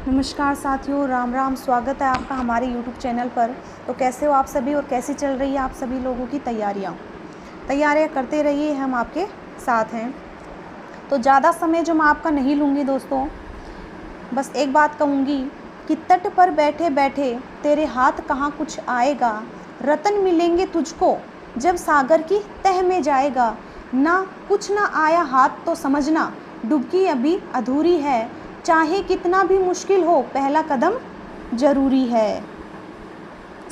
नमस्कार साथियों, राम राम। स्वागत है आपका हमारे YouTube चैनल पर। तो कैसे हो आप सभी और कैसी चल रही है आप सभी लोगों की तैयारियां करते रहिए, हम आपके साथ हैं। तो ज़्यादा समय जो मैं आपका नहीं लूँगी दोस्तों, बस एक बात कहूँगी कि तट पर बैठे बैठे तेरे हाथ कहाँ कुछ आएगा, रतन मिलेंगे तुझको जब सागर की तह में जाएगा। ना कुछ ना आया हाथ तो समझना, डुबकी अभी अधूरी है, चाहे कितना भी मुश्किल हो पहला कदम ज़रूरी है।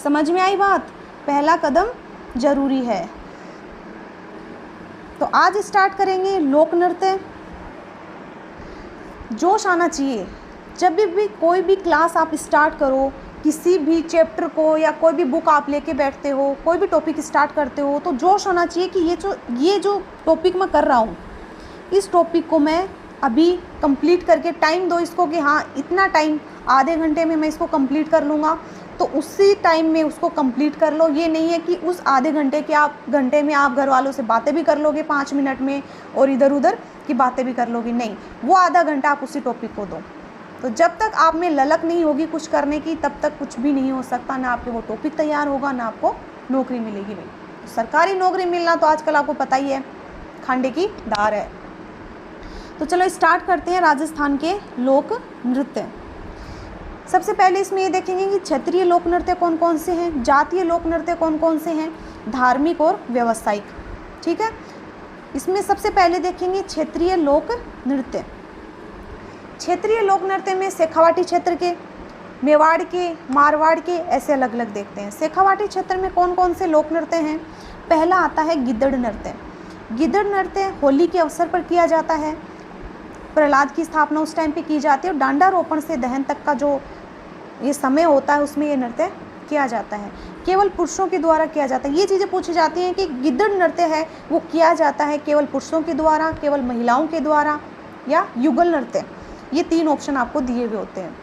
समझ में आई बात? पहला कदम ज़रूरी है। तो आज स्टार्ट करेंगे लोक नृत्य। जोश आना चाहिए जब भी कोई भी क्लास आप स्टार्ट करो, किसी भी चैप्टर को या कोई भी बुक आप लेके बैठते हो, कोई भी टॉपिक स्टार्ट करते हो, तो जोश होना चाहिए कि ये जो टॉपिक मैं कर रहा हूँ, इस टॉपिक को मैं अभी कंप्लीट करके टाइम दो इसको कि हाँ इतना टाइम, आधे घंटे में मैं इसको कंप्लीट कर लूँगा, तो उसी टाइम में उसको कंप्लीट कर लो। ये नहीं है कि उस आधे घंटे में आप घर वालों से बातें भी कर लोगे 5 मिनट में और इधर उधर की बातें भी कर लोगे। नहीं, वो आधा घंटा आप उसी टॉपिक को दो। तो जब तक आप में ललक नहीं होगी कुछ करने की, तब तक कुछ भी नहीं हो सकता। ना आपके वो टॉपिक तैयार होगा, ना आपको नौकरी मिलेगी। भाई सरकारी नौकरी मिलना तो आजकल आपको पता ही है, खांडे की दार है। तो चलो स्टार्ट करते हैं राजस्थान के लोक नृत्य। सबसे पहले इसमें ये देखेंगे कि क्षेत्रीय लोक नृत्य कौन कौन से हैं, जातीय लोक नृत्य कौन कौन से हैं, धार्मिक और व्यावसायिक। ठीक है, इसमें सबसे पहले देखेंगे क्षेत्रीय लोक नृत्य। क्षेत्रीय लोक नृत्य में शेखावाटी क्षेत्र के, मेवाड़ के, मारवाड़ के, ऐसे अलग अलग देखते हैं। शेखावाटी क्षेत्र में कौन कौन से लोक नृत्य हैं? पहला आता है गिद्दड़ नृत्य। गिद्दड़ नृत्य होली के अवसर पर किया जाता है। प्रहलाद की स्थापना उस टाइम पे की जाती है और डांडा रोपण से दहन तक का जो ये समय होता है उसमें ये नृत्य किया जाता है। केवल पुरुषों के द्वारा किया जाता है। ये चीज़ें पूछी जाती हैं कि गिद्दड़ नृत्य है वो किया जाता है केवल पुरुषों के द्वारा, केवल महिलाओं के द्वारा, या युगल नृत्य। ये 3 ऑप्शन आपको दिए हुए होते हैं।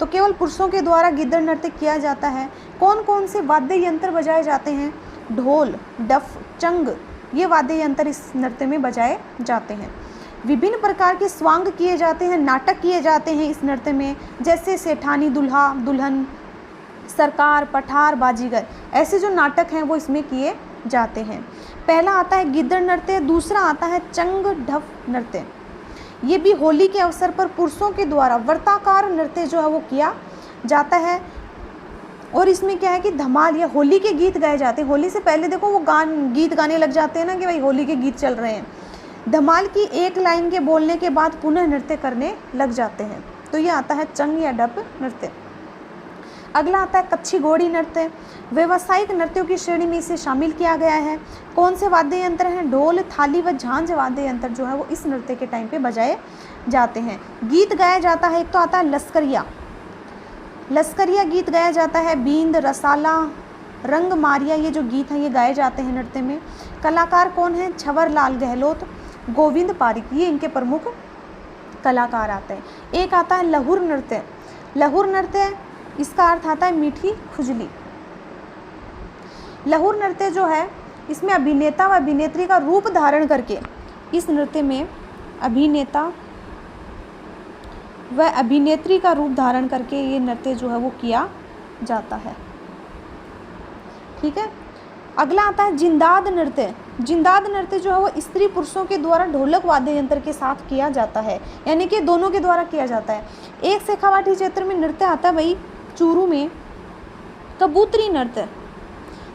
तो केवल पुरुषों के द्वारा गिद्दड़ नृत्य किया जाता है। कौन कौन से वाद्य यंत्र बजाए जाते हैं? ढोल, डफ, चंग, ये वाद्य यंत्र इस नृत्य में बजाए जाते हैं। विभिन्न प्रकार के स्वांग किए जाते हैं, नाटक किए जाते हैं इस नृत्य में, जैसे सेठानी, दूल्हा दुल्हन, सरकार, पठार, बाजीगर, ऐसे जो नाटक हैं वो इसमें किए जाते हैं। पहला आता है गिद्दड़ नृत्य, दूसरा आता है चंग ढफ नृत्य। ये भी होली के अवसर पर पुरुषों के द्वारा वर्ताकार नृत्य जो है वो किया जाता है। और इसमें क्या है कि धमाल या होली के गीत गाए जाते हैं। होली से पहले देखो वो गीत गाने लग जाते हैं ना कि भाई होली के गीत चल रहे हैं। धमाल की एक लाइन के बोलने के बाद पुनः नृत्य करने लग जाते हैं। तो ये आता है चंग या डप नृत्य। अगला आता है कच्छी घोड़ी नृत्य। व्यावसायिक नृत्यों की श्रेणी में इसे शामिल किया गया है। कौन से वाद्य यंत्र हैं? ढोल, थाली व झांझ वाद्य यंत्र जो है वो इस नृत्य के टाइम पे बजाए जाते हैं। गीत गाया जाता है, एक तो आता है लश्करिया गीत गाया जाता है। बींद, रसाला, रंग मारिया, ये जो गीत हैं ये गाए जाते हैं नृत्य में। कलाकार कौन हैं? छवर लाल गहलोत, गोविंद पारिक, ये इनके प्रमुख कलाकार आते हैं। एक आता है लहुर नृत्य। लहुर नृत्य इसका अर्थ आता है मीठी खुजली। लहुर नृत्य जो है इसमें अभिनेता व अभिनेत्री का रूप धारण करके, इस नृत्य में अभिनेता व अभिनेत्री का रूप धारण करके ये नृत्य जो है वो किया जाता है। ठीक है, अगला आता है जिंदाद नृत्य। जिंदाद नृत्य जो है वो स्त्री पुरुषों के द्वारा ढोलक वाद्य यंत्र के साथ किया जाता है, यानी कि दोनों के द्वारा किया जाता है। एक शेखावाटी क्षेत्र में नृत्य आता है भाई चूरू में कबूतरी नृत्य।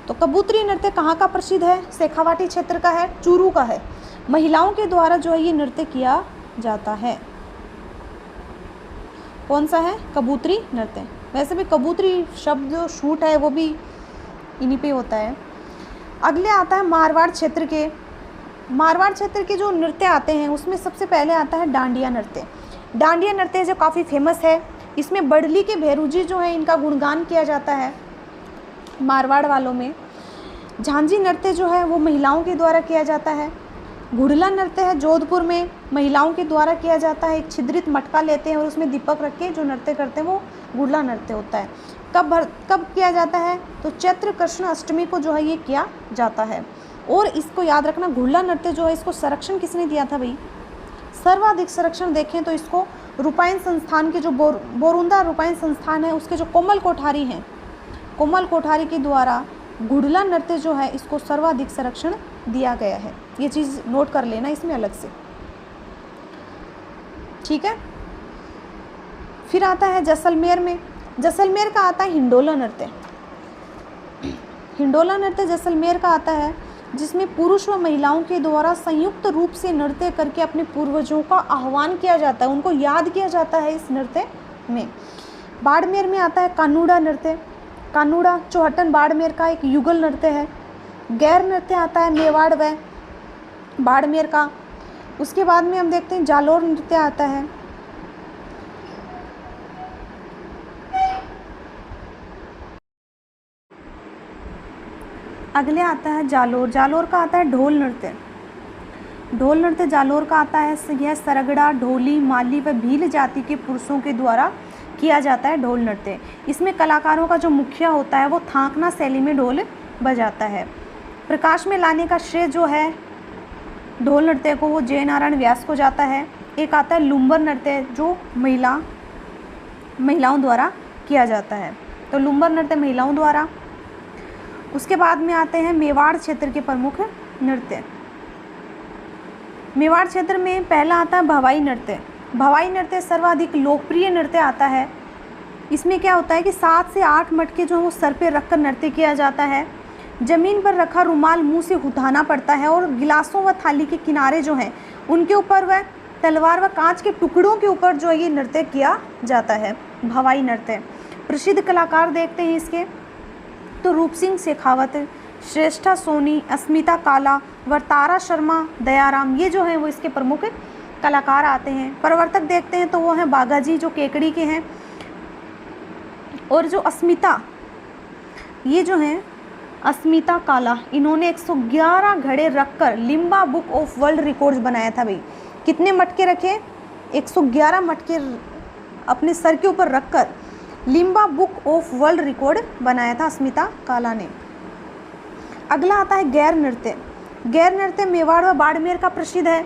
तो कबूतरी नृत्य कहाँ का प्रसिद्ध है? शेखावाटी क्षेत्र का है, चूरू का है। महिलाओं के द्वारा जो है ये नृत्य किया जाता है। कौन सा है? कबूतरी नृत्य। वैसे भी कबूतरी शब्द जो शूट है वो भी इन्हीं पे होता है। अगले आता है मारवाड़ क्षेत्र के। मारवाड़ क्षेत्र के जो नृत्य आते हैं उसमें सबसे पहले आता है डांडिया नृत्य। डांडिया नृत्य जो काफ़ी फेमस है, इसमें बड़ली के भैरूजी जो है इनका गुणगान किया जाता है मारवाड़ वालों में। झांझी नृत्य जो है वो महिलाओं के द्वारा किया जाता है। घुड़ला नृत्य है जोधपुर में, महिलाओं के द्वारा किया जाता है। एक छिद्रित मटका लेते हैं और उसमें दीपक रख के जो नृत्य करते हैं वो घुड़ला नृत्य होता है। कब किया जाता है? तो चैत्र कृष्ण अष्टमी को जो है ये किया जाता है। और इसको याद रखना, घुड़ला नृत्य जो है इसको संरक्षण किसने दिया था भाई? सर्वाधिक संरक्षण देखें तो इसको रूपायन संस्थान के जो बोरुंदा रूपायन संस्थान है उसके जो कोमल कोठारी हैं, कोमल कोठारी के द्वारा गुड़ला नृत्य जो है इसको सर्वाधिक संरक्षण दिया गया है। ये चीज़ नोट कर लेना इसमें अलग से, ठीक है। फिर आता है जैसलमेर में, जैसलमेर का आता है हिंडोला नृत्य। हिंडोला नृत्य जैसलमेर का आता है जिसमें पुरुष व महिलाओं के द्वारा संयुक्त रूप से नृत्य करके अपने पूर्वजों का आह्वान किया जाता है, उनको याद किया जाता है इस नृत्य में। बाड़मेर में आता है कानूड़ा नृत्य। कानूड़ा चौहटन बाड़मेर का एक युगल नृत्य है। गैर नृत्य आता है मेवाड़ व बाड़मेर का। उसके बाद में हम देखते हैं जालोर नृत्य आता है। अगले आता है जालोर। जालोर का आता है ढोल नृत्य। ढोल नृत्य जालोर का आता है। यह सरगड़ा, ढोली, माली व भील जाति के पुरुषों के द्वारा किया जाता है ढोल नृत्य। इसमें कलाकारों का जो मुखिया होता है वो थांकना शैली में ढोल बजाता है। प्रकाश में लाने का श्रेय जो है ढोल नृत्य को वो जय नारायण व्यास को जाता है। एक आता है लुम्बर नृत्य जो महिलाओं द्वारा किया जाता है, तो लुम्बर नृत्य महिलाओं द्वारा। उसके बाद में आते हैं मेवाड़ क्षेत्र के प्रमुख नृत्य। मेवाड़ क्षेत्र में पहला आता है भवाई नृत्य। भवाई नृत्य सर्वाधिक लोकप्रिय नृत्य आता है। इसमें क्या होता है कि 7 से 8 मटके जो है वो सर पे रखकर नृत्य किया जाता है। ज़मीन पर रखा रुमाल मुंह से उठाना पड़ता है और गिलासों व थाली के किनारे जो हैं उनके ऊपर वह तलवार व कांच के टुकड़ों के ऊपर जो है ये नृत्य किया जाता है, भवाई नृत्य। प्रसिद्ध कलाकार देखते हैं इसके तो रूप सिंह शेखावत, श्रेष्ठा सोनी, अस्मिता काला, वरतारा शर्मा, दयाराम, ये जो हैं वो इसके प्रमुख कलाकार आते हैं। प्रवर्तक देखते हैं तो वो हैं बागाजी जो केकड़ी के हैं, और जो अस्मिता, ये जो हैं अस्मिता काला, इन्होंने 111 घड़े रखकर Limba book of world records बनाया था। भाई कितने मटके रखे? 111 मटके अपने सर के ऊपर रखकर Limba book of world record बनाया था अस्मिता काला ने। अगला आता है गैर नृत्य। गैर नृत्य मेवाड़ व बाड़मेर का प्रसिद्ध है,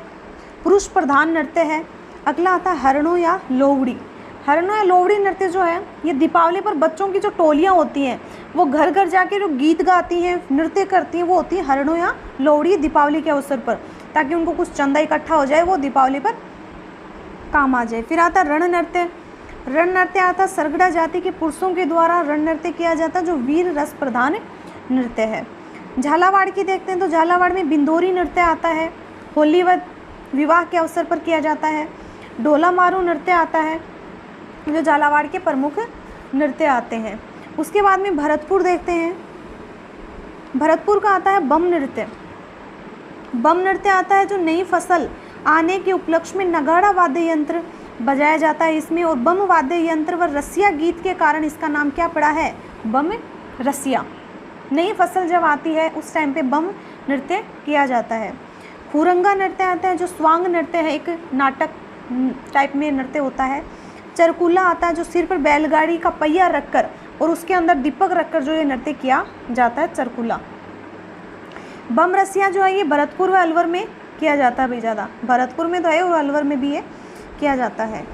पुरुष प्रधान नृत्य है। अगला आता है हरणों या लोवड़ी। हरणों या लोवड़ी नृत्य जो है ये दीपावली पर बच्चों की जो टोलियाँ होती हैं वो घर घर जाके जो गीत गाती हैं, नृत्य करती हैं, वो होती है हरणों या लोवड़ी दीपावली के अवसर पर, ताकि उनको कुछ चंदा इकट्ठा हो जाए, वो दीपावली पर काम आ जाए। फिर आता है रण नृत्य। रण नृत्य आता है सरगड़ा जाति के पुरुषों के द्वारा रण नृत्य किया जाता है जो वीर रस प्रधान नृत्य है। झालावाड़ की देखते हैं तो झालावाड़ में बिंदोरी नृत्य आता है, होली व विवाह के अवसर पर किया जाता है। ढोला मारू नृत्य आता है जो झालावाड़ के प्रमुख नृत्य आते हैं। उसके बाद में भरतपुर देखते हैं। भरतपुर का आता है बम नृत्य। बम नृत्य आता है जो नई फसल आने के उपलक्ष्य में नगाड़ा वाद्य यंत्र बजाया जाता है इसमें, और बम वाद्य यंत्र व रसिया गीत के कारण इसका नाम क्या पड़ा है? बम रसिया। नई फसल जब आती है उस टाइम पे बम नृत्य किया जाता है। हुरंगा नृत्य आता है जो स्वांग नृत्य है, एक नाटक टाइप में नृत्य होता है। चरकुला आता है जो सिर पर बैलगाड़ी का पहिया रखकर और उसके अंदर दीपक रखकर जो ये नृत्य किया जाता है, चरकुला। बम रसिया जो है ये भरतपुर व अलवर में किया जाता है भाई, ज़्यादा भरतपुर में तो है और अलवर में भी ये किया जाता है।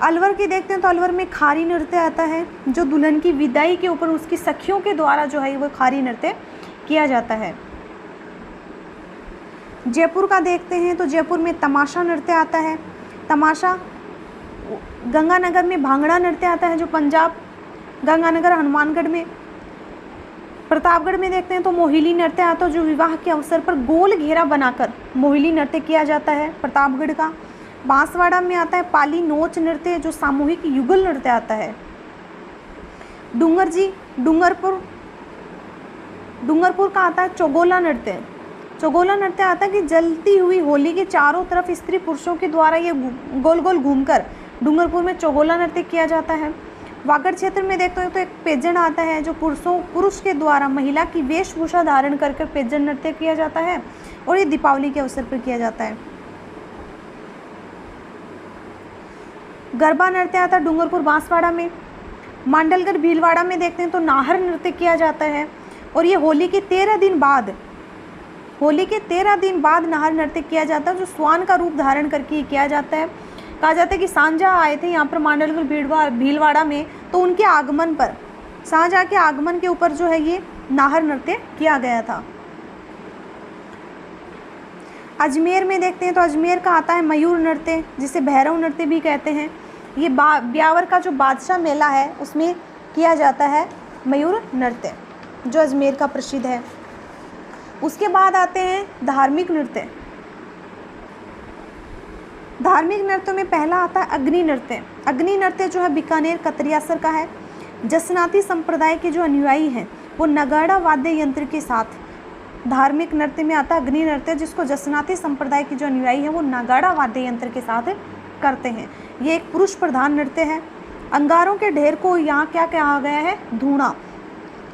अलवर की देखते हैं तो अलवर में खारी नृत्य आता है जो दुल्हन की विदाई के ऊपर उसकी सखियों के द्वारा जो है वो खारी नृत्य किया जाता है। जयपुर का देखते हैं तो जयपुर में तमाशा नृत्य आता है। तमाशा गंगानगर में भांगड़ा नृत्य आता है जो पंजाब, गंगानगर हनुमानगढ़ में। प्रतापगढ़ में देखते हैं तो मोहिली नृत्य आता है जो विवाह के अवसर पर गोल घेरा बनाकर मोहिली नृत्य किया जाता है प्रतापगढ़ का। बांसवाड़ा में आता है पाली नोच नृत्य जो सामूहिक युगल नृत्य आता है। डूंगरपुर का आता है चौगोला नृत्य। चौगोला नृत्य आता है कि जलती हुई होली के चारों तरफ स्त्री पुरुषों के द्वारा ये गोल गोल घूमकर डूंगरपुर में चौगोला नृत्य किया जाता है। वागड़ क्षेत्र में देखते हो तो एक पेजन आता है जो पुरुष के द्वारा महिला की वेशभूषा धारण कर पेजन नृत्य किया जाता है, और ये दीपावली के अवसर पर किया जाता है। गरबा नृत्य आता है डूंगरपुर बांसवाड़ा में। मांडलगढ़ भीलवाड़ा में देखते हैं तो नाहर नृत्य किया जाता है, और ये होली के 13 दिन बाद नाहर नृत्य किया जाता है जो स्वान का रूप धारण करके किया जाता है। कहा जाता है कि शाहजहाँ आए थे यहाँ पर मांडलगढ़ भीलवाड़ा में, तो उनके आगमन पर, शाहजहाँ के आगमन के ऊपर जो है ये नाहर नृत्य किया गया था। अजमेर में देखते हैं तो अजमेर का आता है मयूर नृत्य, जिसे भैरव नृत्य भी कहते हैं। ये ब्यावर का जो बादशाह मेला है उसमें किया जाता है मयूर नृत्य, जो अजमेर का प्रसिद्ध है। उसके बाद आते हैं धार्मिक नृत्य। धार्मिक नृत्यों में पहला आता है अग्नि नृत्य। अग्नि नृत्य जो है बीकानेर कतरियासर का है। जसनाती संप्रदाय के जो अनुयायी हैं वो नगाड़ा वाद्य यंत्र के साथ, धार्मिक नृत्य में आता है अग्नि नृत्य, जिसको जसनाती संप्रदाय के जो अनुयायी हैं वो नगाड़ा वाद्य यंत्र के साथ करते हैं। ये एक पुरुष प्रधान नृत्य है। अंगारों के ढेर को यहाँ क्या कहा गया है? धूणा।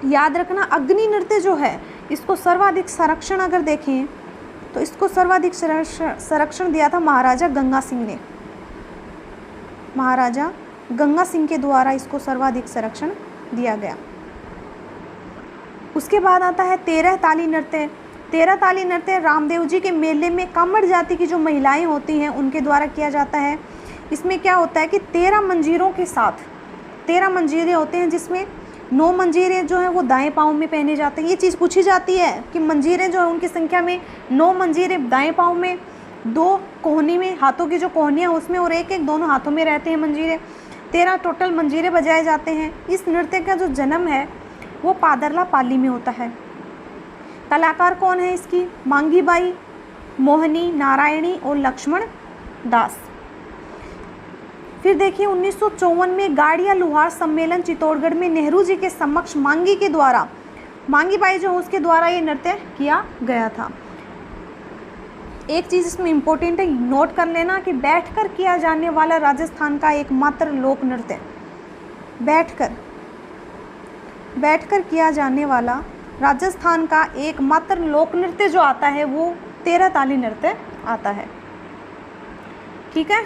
याद रखना, अग्नि नृत्य जो है इसको सर्वाधिक संरक्षण अगर देखें तो इसको सर्वाधिक संरक्षण दिया था महाराजा गंगा सिंह ने। महाराजा गंगा सिंह के द्वारा इसको सर्वाधिक संरक्षण दिया गया। उसके बाद आता है 13 ताली नृत्य। 13 ताली नृत्य रामदेव जी के मेले में कामड़ जाति की जो महिलाएं होती हैं उनके द्वारा किया जाता है। इसमें क्या होता है कि 13 मंजीरों के साथ 13 मंजीरे होते हैं, जिसमें 9 मंजीरें जो हैं वो दाएं पाँव में पहने जाते हैं। ये चीज़ पूछी जाती है कि मंजीरें जो है उनकी संख्या में 9 मंजीरें दाएं पाँव में, 2 कोहनी में, हाथों की जो कोहनियाँ उसमें, और एक दोनों हाथों में रहते हैं मंजीरे। 13 टोटल मंजीरे बजाए जाते हैं। इस नृत्य का जो जन्म है वो पादरला पाली में होता है। कलाकार कौन है इसकी? मांगी बाई, मोहनी, नारायणी और लक्ष्मण दास। फिर देखिए 1954 में गाड़िया लुहार सम्मेलन चित्तौड़गढ़ में नेहरू जी के समक्ष मांगी के द्वारा, मांगी बाई जो उसके द्वारा ये नृत्य किया गया था। एक चीज़ इसमें इम्पोर्टेंट है, नोट कर लेना कि बैठकर किया जाने वाला राजस्थान का एकमात्र लोक नृत्य, बैठकर किया जाने वाला राजस्थान का एकमात्र लोक नृत्य जो आता है वो 13 ताली नृत्य आता है। ठीक है,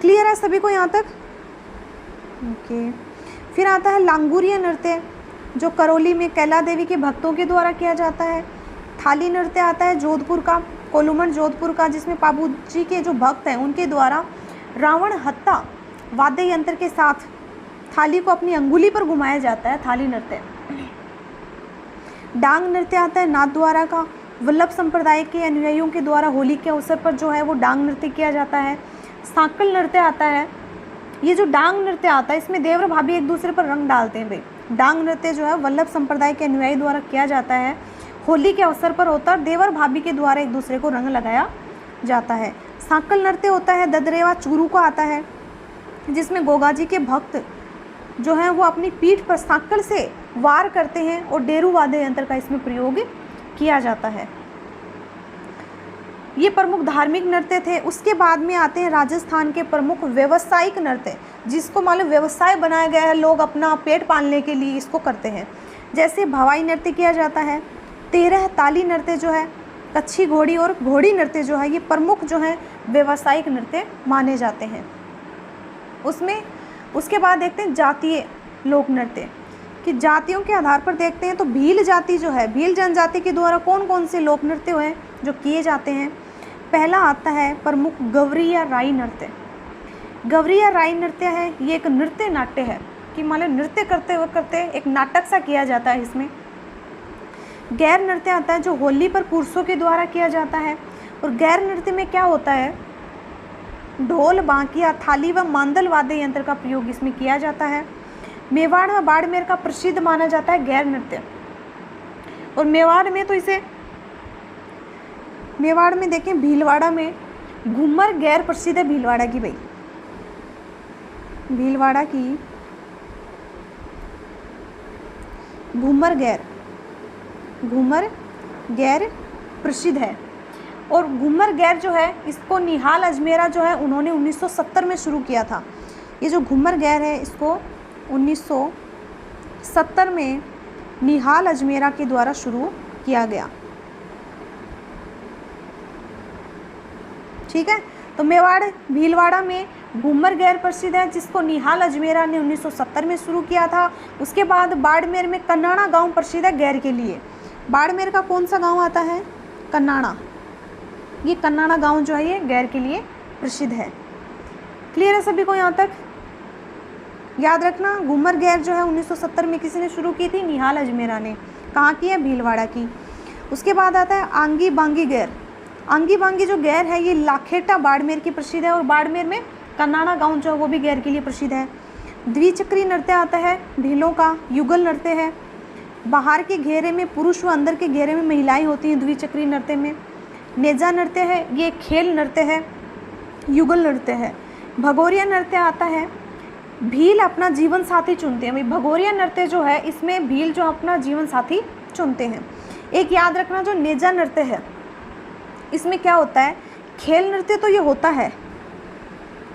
क्लियर है सभी को यहाँ तक? ओके। फिर आता है लांगुरिया नृत्य, जो करौली में कैला देवी के भक्तों के द्वारा किया जाता है। थाली नृत्य आता है जोधपुर का, कोलूमन जोधपुर का, जिसमें पाबू जी के जो भक्त हैं उनके द्वारा रावण हत्ता वाद्य यंत्र के साथ थाली को अपनी अंगुली पर घुमाया जाता है, थाली नृत्य। डांग नृत्य आता है नाथद्वारा का, वल्लभ संप्रदाय के अनुयायियों के द्वारा होली के अवसर पर जो है वो डांग नृत्य किया जाता है। सांकल नृत्य आता है। ये जो डांग नृत्य आता है इसमें देवर भाभी एक दूसरे पर रंग डालते हैं भाई। डांग नृत्य जो है वल्लभ संप्रदाय के अनुयायी द्वारा किया जाता है, होली के अवसर पर होता है, देवर भाभी के द्वारा एक दूसरे को रंग लगाया जाता है। सांकल नृत्य होता है ददरेवा चूरू का आता है, जिसमें गोगा जी के भक्त जो हैं वो अपनी पीठ पर सांकल से वार करते हैं और डेरू वाद्य यंत्र का इसमें प्रयोग किया जाता है। ये प्रमुख धार्मिक नृत्य थे। उसके बाद में आते हैं राजस्थान के प्रमुख व्यावसायिक नृत्य, जिसको मालूम व्यवसाय बनाया गया है, लोग अपना पेट पालने के लिए इसको करते हैं। जैसे भवाई नृत्य किया जाता है, 13 ताली नृत्य जो है, कच्छी घोड़ी और घोड़ी नृत्य जो है, ये प्रमुख जो है व्यावसायिक नृत्य माने जाते हैं। उसके बाद देखते हैं जातीय लोक नृत्य, कि जातियों के आधार पर देखते हैं तो भील जाति जो है, भील जनजाति के द्वारा कौन कौन से लोक नृत्य हैं जो किए जाते हैं। पहला आता है प्रमुख गवरिया राई नृत्य। गवरिया राई नृत्य है, ये एक नृत्य नाट्य है कि मान लो नृत्य करते एक नाटक सा किया जाता है। इसमें गैर नृत्य आता है जो होली पर पुरुषों के द्वारा किया जाता है। और गैर नृत्य में क्या होता है, ढोल, बांकिया, थाली व मांदल वाद्य यंत्र का प्रयोग इसमें किया जाता है। मेवाड़ व बाड़मेर का प्रसिद्ध माना जाता है गैर नृत्य। और मेवाड़ में देखें, भीलवाड़ा में घूमर गैर प्रसिद्ध है, भीलवाड़ा की भाई, भीलवाड़ा की घूमर गैर प्रसिद्ध है। और घूमर गैर जो है इसको निहाल अजमेरा जो है उन्होंने 1970 में शुरू किया था। ये जो घूमर गैर है इसको 1970 में निहाल अजमेरा के द्वारा शुरू किया गया। ठीक है, तो मेवाड़ भीलवाड़ा में घूमर गैर प्रसिद्ध है, जिसको निहाल अजमेरा ने 1970 में शुरू किया था। उसके बाद बाड़मेर में कन्नाड़ा गांव प्रसिद्ध है गैर के लिए। बाड़मेर का कौन सा गांव आता है? कन्नाड़ा। ये कन्नाड़ा गांव जो है ये गैर के लिए प्रसिद्ध है। क्लियर है सभी को यहाँ तक? याद रखना, घूमर गैर जो है 1970 में किसी ने शुरू की थी, निहाल अजमेरा ने। कहाँ की है? भीलवाड़ा की। उसके बाद आता है आंगी बांगी गैर। आंगी बांगी जो गैर है ये लाखेटा बाड़मेर की प्रसिद्ध है, और बाड़मेर में कन्नाड़ा गांव जो है वो भी गैर के लिए प्रसिद्ध है। द्विचक्री नृत्य आता है भीलों का, युगल नृत्य है। बाहर के घेरे में पुरुष व अंदर के घेरे में महिलाएं होती हैं द्विचक्री नृत्य में। नेजा नृत्य है, ये खेल नृत्य है, युगल नृत्य है। भगोरिया नृत्य आता है, भील अपना जीवन साथी चुनते हैं। भाई भगोरिया नृत्य जो है इसमें भील जो अपना जीवन साथी चुनते हैं। एक याद रखना, जो नेजा नृत्य है इसमें क्या होता है, खेल नृत्य तो ये होता है,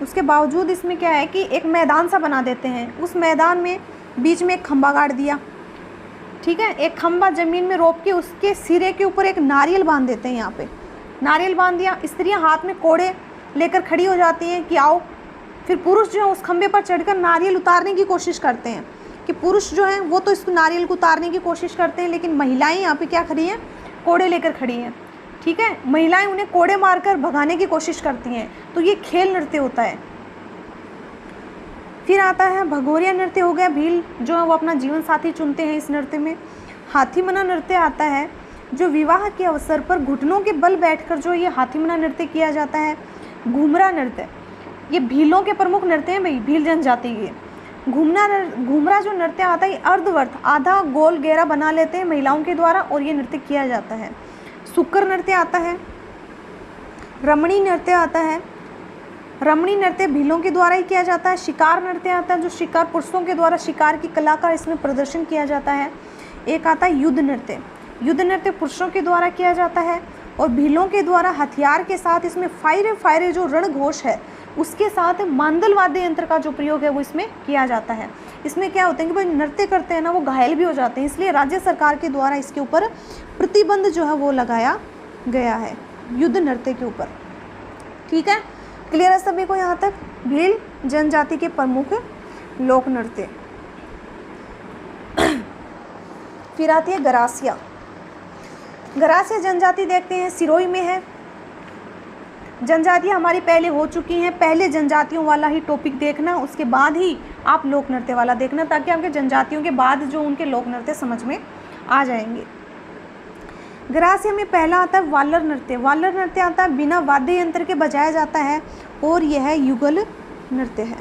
उसके बावजूद इसमें क्या है कि एक मैदान सा बना देते हैं। उस मैदान में बीच में एक खंबा गाड़ दिया, ठीक है, एक खंबा ज़मीन में रोप के उसके सिरे के ऊपर एक नारियल बांध देते हैं। यहाँ पे नारियल बांध दिया, स्त्रियाँ हाथ में कोड़े लेकर खड़ी हो जाती हैं कि आओ। फिर पुरुष जो है उस खंबे पर चढ़कर नारियल उतारने की कोशिश करते हैं, कि पुरुष जो हैं वो तो इस नारियल को उतारने की कोशिश करते हैं, लेकिन महिलाएं यहाँ पे क्या खड़ी हैं, कोड़े लेकर खड़ी हैं, ठीक है। महिलाएं उन्हें कोड़े मारकर भगाने की कोशिश करती हैं। तो ये खेल नृत्य होता है। फिर आता है भगोरिया नृत्य हो गया, भील जो है वो अपना जीवन साथी चुनते हैं इस नृत्य में। हाथीमना नृत्य आता है, जो विवाह के अवसर पर घुटनों के बल बैठकर जो ये हाथीमना नृत्य किया जाता है। घूमरा नृत्य, ये भीलों के प्रमुख नृत्य हैं भाई, भील जनजाति के। घूमरा जो नृत्य आता है अर्धवर्त, आधा गोल घेरा बना लेते हैं महिलाओं के द्वारा, और ये नृत्य किया जाता है। सुक्कर नृत्य आता है। रमणी नृत्य आता है, रमणी नृत्य भीलों के द्वारा ही किया जाता है। शिकार नृत्य आता है, जो शिकार पुरुषों के द्वारा शिकार की कला का इसमें प्रदर्शन किया जाता है। एक आता है युद्ध नृत्य, युद्ध नृत्य पुरुषों के द्वारा किया जाता है, और भीलों के द्वारा हथियार के साथ इसमें फायरे जो रणघोष है उसके साथ मांदल वाद्य यंत्र का जो प्रयोग है वो इसमें किया जाता है। इसमें क्या होता है कि भाई नृत्य करते हैं ना वो घायल भी हो जाते हैं, इसलिए राज्य सरकार के द्वारा इसके ऊपर प्रतिबंध जो है वो लगाया गया है युद्ध नृत्य के ऊपर, ठीक है। क्लियर है सभी को यहाँ तक? भील जनजाति के प्रमुख लोक नृत्य। फिर आती है गरासिया। गरासिया जनजाति देखते हैं सिरोही में है। जनजातियाँ हमारी पहले हो चुकी हैं, पहले जनजातियों वाला ही टॉपिक देखना, उसके बाद ही आप लोक नृत्य वाला देखना, ताकि आपके जनजातियों के बाद जो उनके लोक नृत्य समझ में आ जाएंगे। गरासिया में पहला आता है वालर नृत्य। वालर नृत्य आता है बिना वाद्य यंत्र के बजाया जाता है, और यह युगल नृत्य है।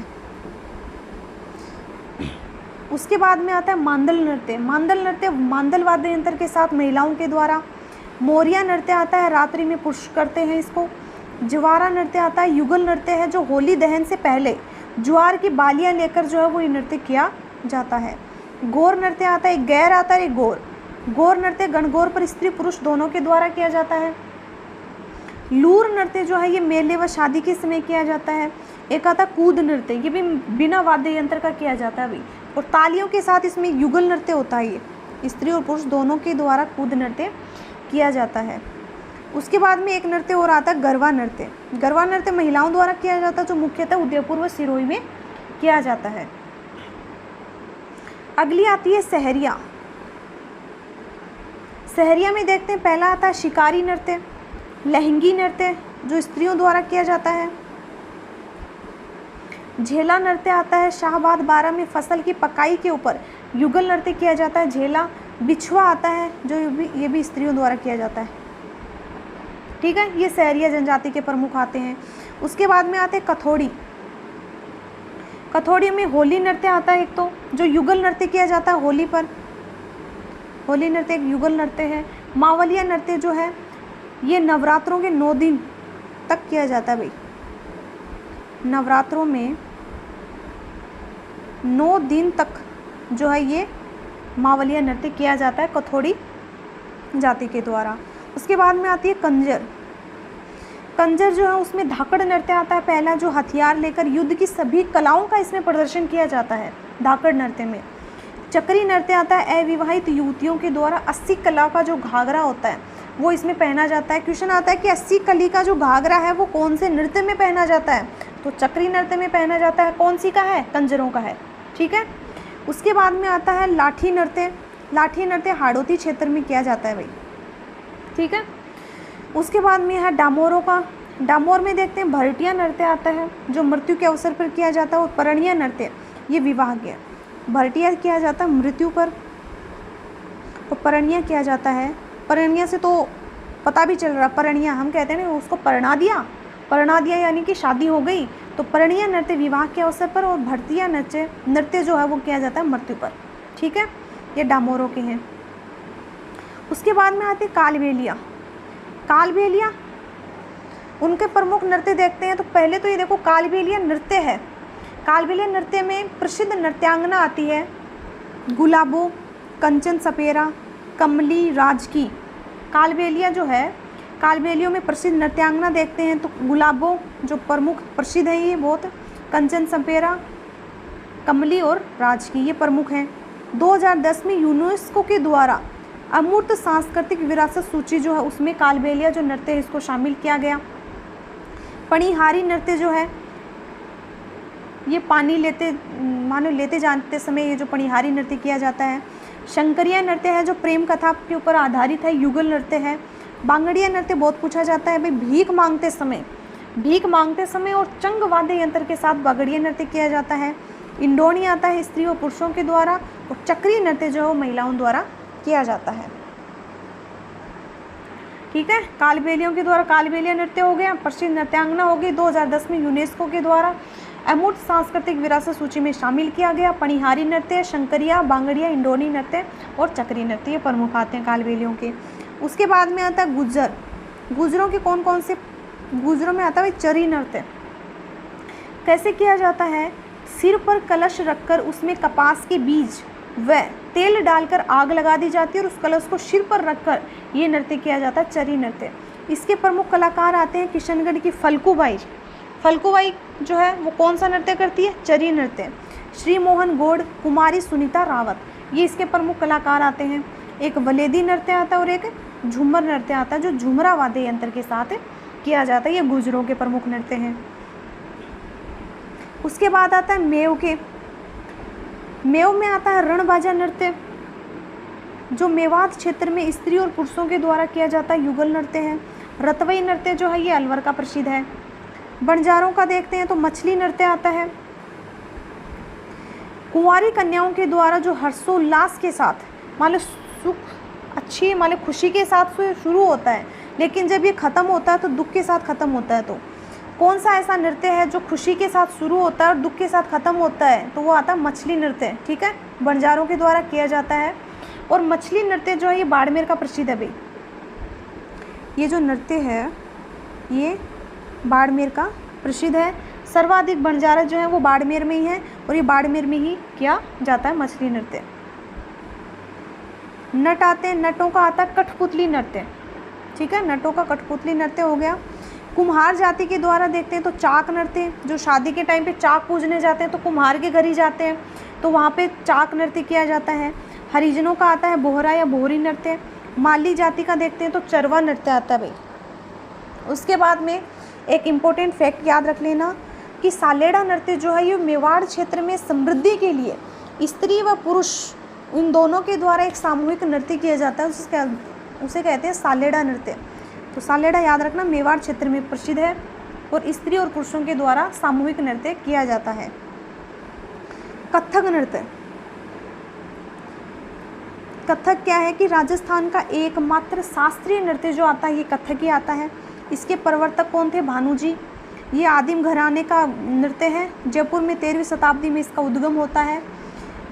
उसके बाद में आता है मांदल नृत्य। मांदल नृत्य मांदल वाद्य यंत्र के साथ महिलाओं के द्वारा। मोरिया नृत्य आता है, रात्रि में पुरुष करते हैं इसको। ज्वारा नृत्य आता है, युगल नृत्य है, जो होली दहन से पहले ज्वार की बालियां लेकर जो है वो ये नृत्य किया जाता है। गौर नृत्य आता है, एक गैर आता है, एक गौर। गौर नृत्य गणगौर पर स्त्री पुरुष दोनों के द्वारा किया जाता है। लूर नृत्य जो है ये मेले व शादी के समय किया जाता है। एक आता कूद नृत्य, ये भी बिना वाद्य यंत्र का किया जाता है भाई, और तालियों के साथ इसमें युगल नृत्य होता है, ये स्त्री और पुरुष दोनों के द्वारा कूद नृत्य किया जाता है। उसके बाद में एक नृत्य और आता है गरबा नृत्य। गरबा नृत्य महिलाओं द्वारा किया जाता है, जो मुख्यतः उदयपुर व सिरोही में किया जाता है। अगली आती है सहरिया। सहरिया में देखते हैं पहला आता है शिकारी नृत्य, लहंगी नृत्य जो स्त्रियों द्वारा किया जाता है। झेला नृत्य आता है, शाहबाद 12 में फसल की पकाई के ऊपर युगल नृत्य किया जाता है। झेला। बिछुआ आता है, जो ये भी स्त्रियों द्वारा किया जाता है, ठीक है। ये सहरिया जनजाति के प्रमुख आते हैं। उसके बाद में आते हैं कथोड़ी। कथोड़ी में होली नृत्य आता है एक, तो जो युगल नृत्य किया जाता है होली पर। होली नृत्य एक युगल नृत्य है। मावलिया नृत्य जो है ये नवरात्रों के 9 दिन तक किया जाता है भाई। नवरात्रों में 9 दिन तक जो है ये मावलिया नृत्य किया जाता है कथोड़ी जाति के द्वारा। उसके बाद में आती है कंजर। कंजर जो है उसमें धाकड़ नृत्य आता है पहला, जो हथियार लेकर युद्ध की सभी कलाओं का इसमें प्रदर्शन किया जाता है धाकड़ नृत्य में। चक्री नृत्य आता है, अविवाहित युवतियों के द्वारा 80 कला का जो घाघरा होता है वो इसमें पहना जाता है। क्वेश्चन आता है कि 80 कली का जो घाघरा है वो कौन से नृत्य में पहना जाता है, तो चक्री नृत्य में पहना जाता है। कौन सी का है? कंजरों का है, ठीक है। उसके बाद में आता है लाठी नृत्य। लाठी नृत्य हाड़ौती क्षेत्र में किया जाता है भाई, ठीक है। उसके बाद में है डामोरों का डामोर में देखते हैं भरटिया नृत्य आता है जो मृत्यु के अवसर पर किया जाता है, और परिणीय नृत्य ये विवाह के। भरटिया किया जाता है मृत्यु पर, और परिणीय किया जाता है, परिणीय से तो पता भी चल रहा, परिणीय हम कहते हैं ना उसको परणा दिया यानी कि शादी हो गई। तो परिणीय नृत्य विवाह के अवसर पर, और भरटिया नृत्य जो है वो किया जाता है मृत्यु पर। ठीक है, ये डामोरों के हैं। उसके बाद में आती है कालबेलिया, उनके प्रमुख नृत्य देखते हैं। तो पहले तो ये देखो कालबेलिया नृत्य है। कालबेलिया नृत्य में प्रसिद्ध नृत्यांगना आती है गुलाबो, कंचन सपेरा, कमली, राजकी। कालबेलिया जो है, कालबेलियों में प्रसिद्ध नृत्यांगना देखते हैं तो गुलाबो जो प्रमुख प्रसिद्ध है ये बहुत, कंचन सपेरा, कमली और राजकी ये प्रमुख हैं। 2010 में यूनेस्को के द्वारा अमूर्त सांस्कृतिक विरासत सूची जो है उसमें कालबेलिया जो नृत्य है इसको शामिल किया गया। पणिहारी नृत्य जो है ये पानी लेते जाते समय ये जो पणिहारी नृत्य किया जाता है। शंकरिया नृत्य है जो प्रेम कथा के ऊपर आधारित है, युगल नृत्य है। बांगड़िया नृत्य बहुत पूछा जाता है भाई, भीख मांगते समय और चंग वाद्य यंत्र के साथ बांगड़िया नृत्य किया जाता है। इंडोनी आता है स्त्री और पुरुषों के द्वारा, और चक्रीय नृत्य जो है महिलाओं द्वारा किया जाता है। ठीक है, कालबेलियों के द्वारा कालबेलिया नृत्य हो गया, प्रसिद्ध नृत्यांगना हो गई। 2010 में यूनेस्को के द्वारा अमूर्त सांस्कृतिक विरासत सूची में शामिल किया गया। पणिहारी नृत्य, शंकरिया, बांगड़िया, इंडोनी नृत्य और चक्री नृत्य ये प्रमुख आते हैं कालबेलियों के। उसके बाद में आता है गुज्जरों के कौन से, गुज्जरों में आता है चरी नृत्य। कैसे किया जाता है, सिर पर कलश रखकर उसमें कपास के बीज व तेल डालकर आग लगा दी जाती है और उस कलश को सिर पर रखकर ये नृत्य किया जाता है चरी नृत्य। इसके प्रमुख कलाकार आते हैं किशनगढ़ की फल्कुबाई जो है वो कौन सा नृत्य करती है, चरी नृत्य। श्री मोहन गौड़, कुमारी सुनीता रावत ये इसके प्रमुख कलाकार आते हैं। एक वलेदी नृत्य आता है और एक झूमर नृत्य आता है जो झुमरा वाद्य यंत्र के साथ किया जाता है। ये गुजरों के प्रमुख नृत्य हैं। उसके बाद आता है मेव में आता है रणबाजा नृत्य जो मेवात क्षेत्र में स्त्री और पुरुषों के द्वारा किया जाता है, युगल नृत्य है। रतवई नृत्य जो है ये अलवर का प्रसिद्ध है। बंजारों का देखते हैं तो मछली नृत्य आता है। कुंवारी कन्याओं के द्वारा जो हर्षोल्लास के साथ मान लो सुख अच्छी मान लो खुशी के साथ शुरू होता है, लेकिन जब ये ख़त्म होता है तो दुख के साथ ख़त्म होता है। तो कौन सा ऐसा नृत्य है जो खुशी के साथ शुरू होता है और दुख के साथ ख़त्म होता है, तो वो आता है मछली नृत्य। ठीक है, बंजारों के द्वारा किया जाता है। और मछली नृत्य जो है ये बाड़मेर का प्रसिद्ध है भाई। ये जो नृत्य है ये बाड़मेर का प्रसिद्ध है। सर्वाधिक बंजारा जो है वो बाड़मेर में ही है और ये बाड़मेर में ही किया जाता है मछली नृत्य। नट आते हैं, नटों का आता है कठपुतली नृत्य। ठीक है, नटों का कठपुतली नृत्य हो गया। कुम्हार जाति के द्वारा देखते हैं तो चाक नृत्य, जो शादी के टाइम पे चाक पूजने जाते हैं तो कुम्हार के घर ही जाते हैं तो वहाँ पे चाक नृत्य किया जाता है। हरिजनों का आता है बोहरा या बोहरी नृत्य। माली जाति का देखते हैं तो चरवा नृत्य आता है भाई। उसके बाद में एक इम्पोर्टेंट फैक्ट याद रख लेना कि सालेड़ा नृत्य जो है ये मेवाड़ क्षेत्र में समृद्धि के लिए स्त्री व पुरुष इन दोनों के द्वारा एक सामूहिक नृत्य किया जाता है, उसे कहते हैं सालेड़ा नृत्य। तो सालेड़ा याद रखना मेवाड़ क्षेत्र में प्रसिद्ध है और स्त्री और पुरुषों के द्वारा सामूहिक नृत्य किया जाता है। कथक नृत्य, कथक क्या है कि राजस्थान का एकमात्र शास्त्रीय नृत्य जो आता है ये कथक ही आता है। इसके प्रवर्तक कौन थे, भानु जी। ये आदिम घराने का नृत्य है। जयपुर में 13वीं शताब्दी में इसका उद्गम होता है।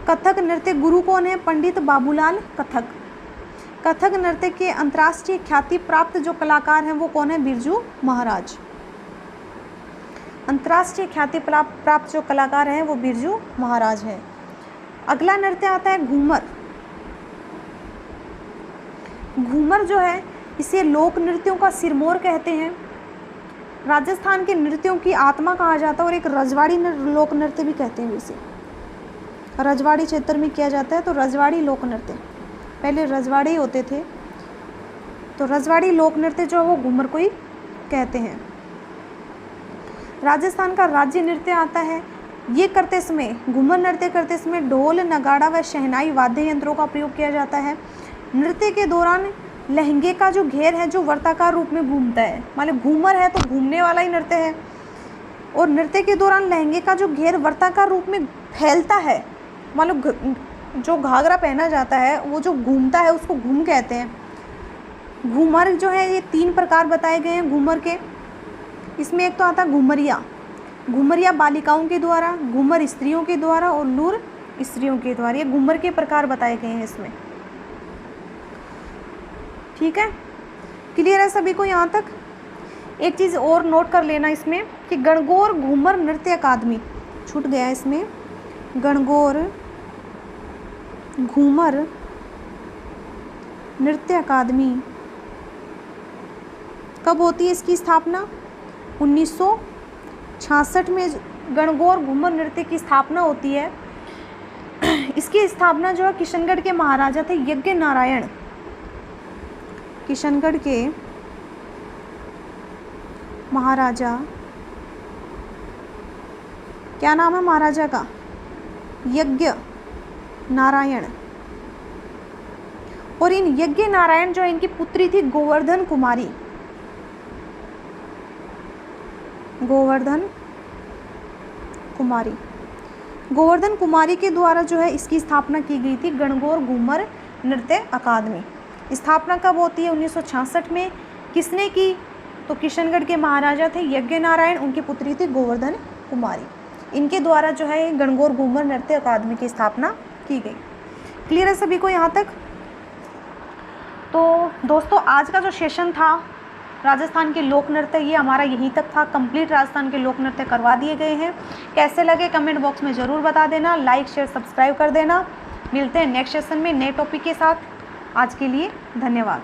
कथक नृत्य गुरु कौन है, पंडित बाबूलाल कथक। कथक नृत्य के अंतर्राष्ट्रीय ख्याति प्राप्त जो कलाकार हैं वो कौन है, बिरजू महाराज। अंतर्राष्ट्रीय ख्याति प्राप्त जो कलाकार हैं वो बिरजू महाराज हैं। अगला नृत्य आता है घूमर। घूमर जो है इसे लोक नृत्यों का सिरमौर कहते हैं। राजस्थान के नृत्यों की आत्मा कहा जाता है और एक रजवाड़ी लोक नृत्य भी कहते हैं इसे। रजवाड़ी क्षेत्र में किया जाता है तो रजवाड़ी लोक नृत्य, पहले रजवाड़ी होते थे तो रजवाड़ी लोक नृत्य जो है वो घूमर को ही कहते हैं। राजस्थान का राज्य नृत्य आता है। ये करते समय घूमर नृत्य करते समय ढोल, नगाड़ा व शहनाई वाद्य यंत्रों का प्रयोग किया जाता है। नृत्य के दौरान लहंगे का जो घेर है जो वर्ताकार रूप में घूमता है, मतलब घूमर है तो घूमने वाला ही नृत्य है। और नृत्य के दौरान लहंगे का जो घेर वर्ताकार रूप में फैलता है, मतलब जो घाघरा पहना जाता है वो जो घूमता है उसको घूम कहते हैं। घूमर जो है ये 3 प्रकार बताए गए हैं घूमर के। इसमें एक तो आता है घूमरिया, घूमरिया बालिकाओं के द्वारा, घूमर स्त्रियों के द्वारा और लूर स्त्रियों के द्वारा। ये घूमर के प्रकार बताए गए हैं इसमें। ठीक है, क्लियर है सभी को यहाँ तक? एक चीज़ और नोट कर लेना इसमें कि गणगौर घूमर नृत्य अकादमी, छूट गया इसमें, गणगौर घूमर नृत्य अकादमी कब होती है इसकी स्थापना? 1966 में गणगौर घूमर नृत्य की स्थापना होती है। इसकी स्थापना जो है किशनगढ़ के महाराजा थे यज्ञ नारायण, किशनगढ़ के महाराजा, क्या नाम है महाराजा का? यज्ञ नारायण। और इन यज्ञ नारायण जो है इनकी पुत्री थी गोवर्धन कुमारी, गोवर्धन कुमारी। गोवर्धन कुमारी के द्वारा जो है इसकी स्थापना की गई थी गणगौर घूमर नृत्य अकादमी। स्थापना कब होती है? 1966 में। किसने की? तो किशनगढ़ के महाराजा थे यज्ञ नारायण, उनकी पुत्री थी गोवर्धन कुमारी। इनके द्वारा जो है गणगौर घूमर नृत्य अकादमी की स्थापना की गई। क्लियर है सभी को यहाँ तक? तो दोस्तों आज का जो सेशन था राजस्थान के लोक नृत्य ये हमारा यहीं तक था। कंप्लीट राजस्थान के लोक नृत्य करवा दिए गए हैं। कैसे लगे कमेंट बॉक्स में ज़रूर बता देना, लाइक शेयर सब्सक्राइब कर देना। मिलते हैं नेक्स्ट सेशन में नए टॉपिक के साथ। आज के लिए धन्यवाद।